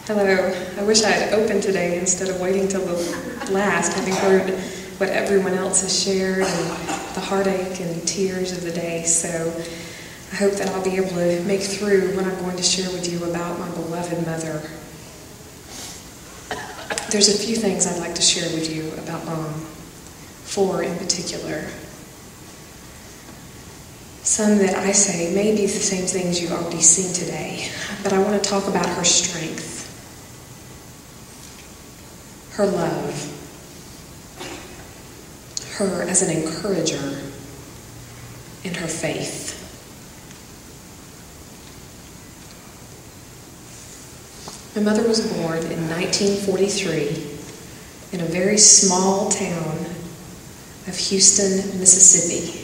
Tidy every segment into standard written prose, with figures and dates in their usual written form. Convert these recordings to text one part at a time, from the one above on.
Hello. I wish I had opened today instead of waiting till the last, having heard what everyone else has shared and the heartache and tears of the day. So I hope that I'll be able to make through what I'm going to share with you about my beloved mother. There's a few things I'd like to share with you about Mom, 4 in particular. Some that I say may be the same things you've already seen today, but I want to talk about her strength, her love, her as an encourager, and her faith. My mother was born in 1943 in a very small town of Houston, Mississippi.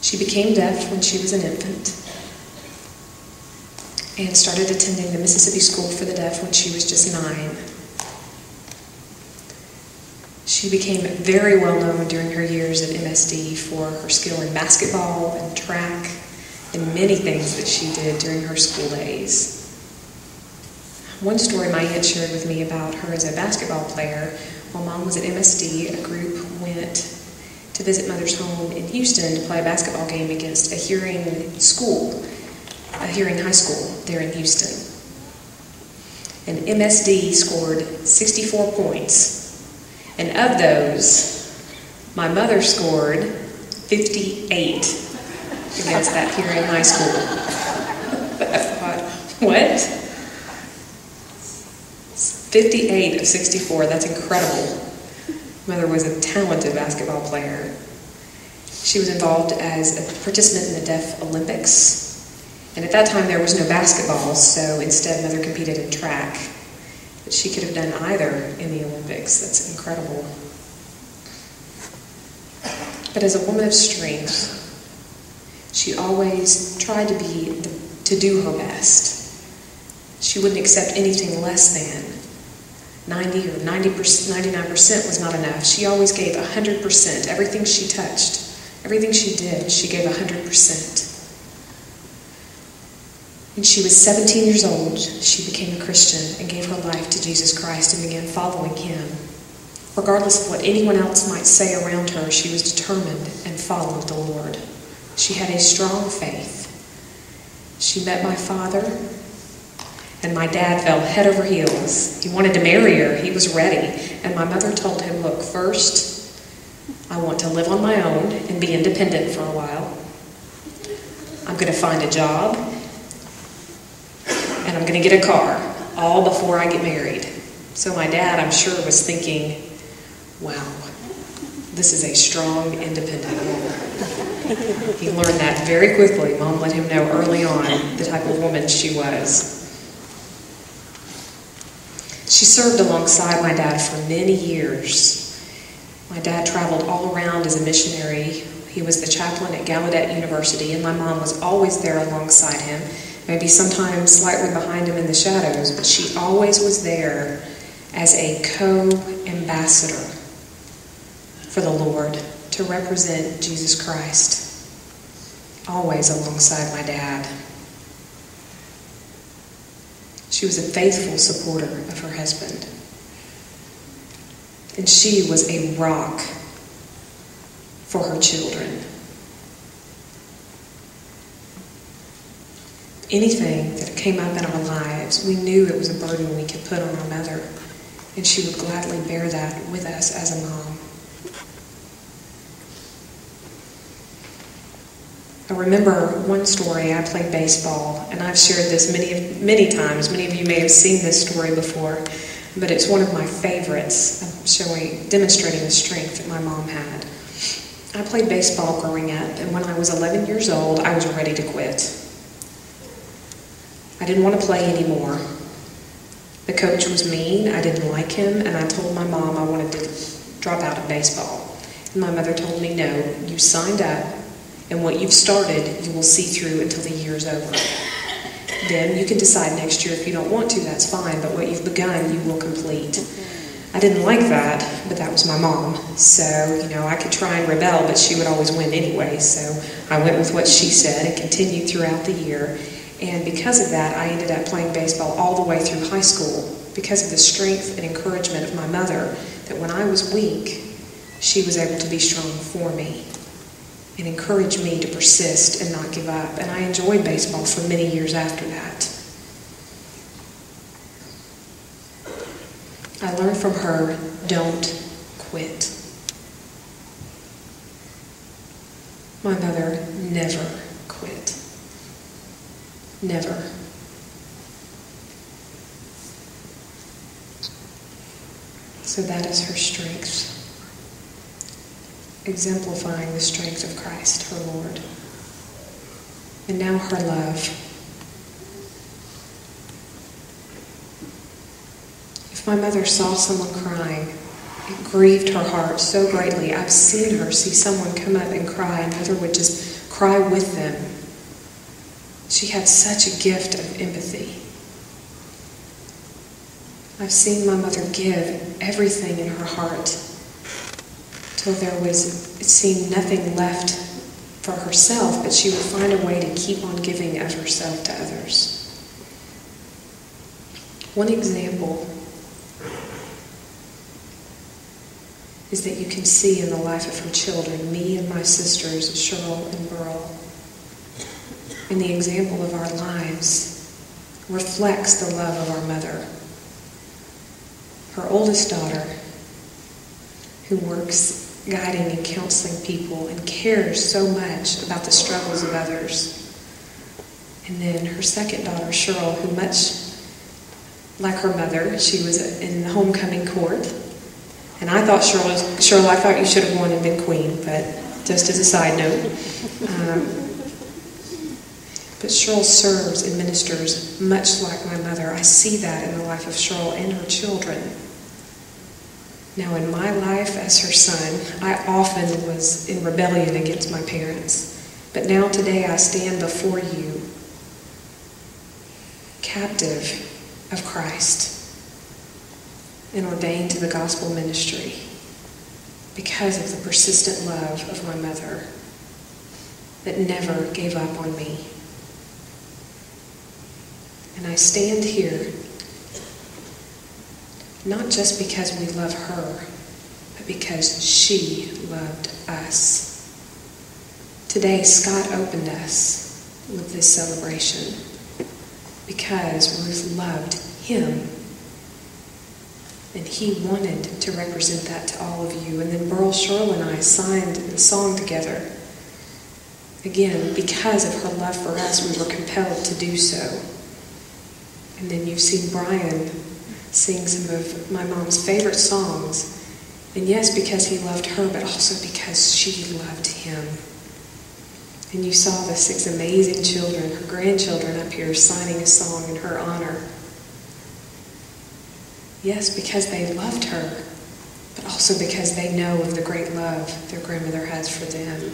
She became deaf when she was an infant and started attending the Mississippi School for the Deaf when she was just 9. She became very well known during her years at MSD for her skill in basketball and track and many things that she did during her school days. One story my aunt shared with me about her as a basketball player, while Mom was at MSD, a group went to visit Mother's home in Houston to play a basketball game against a hearing high school there in Houston. And MSD scored 64 points. And of those, my mother scored 58 against that hearing high school. I thought, what? 58 of 64, that's incredible. Mother was a talented basketball player. She was involved as a participant in the Deaf Olympics. And at that time there was no basketball, so instead Mother competed in track. But she could have done either in the Olympics. That's incredible. But as a woman of strength, she always tried to do her best. She wouldn't accept anything less than 90 or 90%, 99% was not enough. She always gave 100%. Everything she touched, everything she did, she gave 100%. When she was 17 years old, she became a Christian and gave her life to Jesus Christ and began following Him. Regardless of what anyone else might say around her, she was determined and followed the Lord. She had a strong faith. She met my father, and my dad fell head over heels. He wanted to marry her. He was ready. And my mother told him, look, first, I want to live on my own and be independent for a while. I'm going to find a job, and I'm going to get a car, all before I get married. So my dad, I'm sure, was thinking, wow, this is a strong, independent woman. He learned that very quickly. Mom let him know early on the type of woman she was. She served alongside my dad for many years. My dad traveled all around as a missionary. He was the chaplain at Gallaudet University, and my mom was always there alongside him, maybe sometimes slightly behind him in the shadows, but she always was there as a co-ambassador for the Lord to represent Jesus Christ, always alongside my dad. She was a faithful supporter of her husband. And she was a rock for her children. Anything that came up in our lives, we knew it was a burden we could put on our mother, and she would gladly bear that with us as a mom. I remember one story. I played baseball, and I've shared this many times. Many of you may have seen this story before, but it's one of my favorites, demonstrating the strength that my mom had. I played baseball growing up, and when I was 11 years old, I was ready to quit. I didn't want to play anymore. The coach was mean, I didn't like him, and I told my mom I wanted to drop out of baseball. And my mother told me, no, you signed up, and what you've started, you will see through until the year's over. Then you can decide next year if you don't want to, that's fine, but what you've begun, you will complete. I didn't like that, but that was my mom. So, I could try and rebel, but she would always win anyway. So I went with what she said and continued throughout the year. And because of that, I ended up playing baseball all the way through high school because of the strength and encouragement of my mother, that when I was weak, she was able to be strong for me and encourage me to persist and not give up. And I enjoyed baseball for many years after that. I learned from her, don't quit. My mother never quit. Never. So that is her strength, exemplifying the strength of Christ, her Lord. And now her love. If my mother saw someone crying, it grieved her heart so greatly. I've seen her see someone come up and cry, and mother would just cry with them. She had such a gift of empathy. I've seen my mother give everything in her heart till there was, it seemed, nothing left for herself, but she would find a way to keep on giving of herself to others. One example is that you can see in the life of her children, me and my sisters, Cheryl and Burl. And the example of our lives reflects the love of our mother. Her oldest daughter, who works guiding and counseling people and cares so much about the struggles of others. And then her second daughter, Cheryl, who much like her mother, she was in the homecoming court. And I thought, Cheryl, I thought you should have won and been queen, but just as a side note. But Cheryl serves and ministers much like my mother. I see that in the life of Cheryl and her children. Now, in my life as her son, I often was in rebellion against my parents. But now today I stand before you, captive of Christ and ordained to the gospel ministry because of the persistent love of my mother that never gave up on me. And I stand here not just because we love her, but because she loved us. Today, Scott opened us with this celebration because Ruth loved him. And he wanted to represent that to all of you. And then Burl, Cheryl, and I signed the song together. Again, because of her love for us, we were compelled to do so. And then you've seen Brian sing some of my mom's favorite songs. And yes, because he loved her, but also because she loved him. And you saw the 6 amazing children, her grandchildren up here, signing a song in her honor. Yes, because they loved her, but also because they know of the great love their grandmother has for them.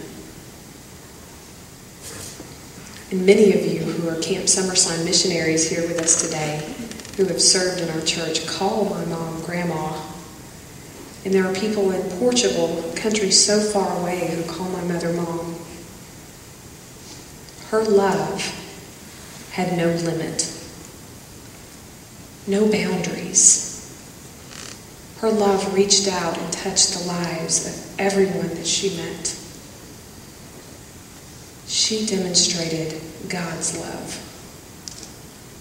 And many of you who are Camp Summersign missionaries here with us today, who have served in our church, call my mom Grandma. And there are people in Portugal, a country so far away, who call my mother Mom. Her love had no limit, no boundaries. Her love reached out and touched the lives of everyone that she met. She demonstrated God's love.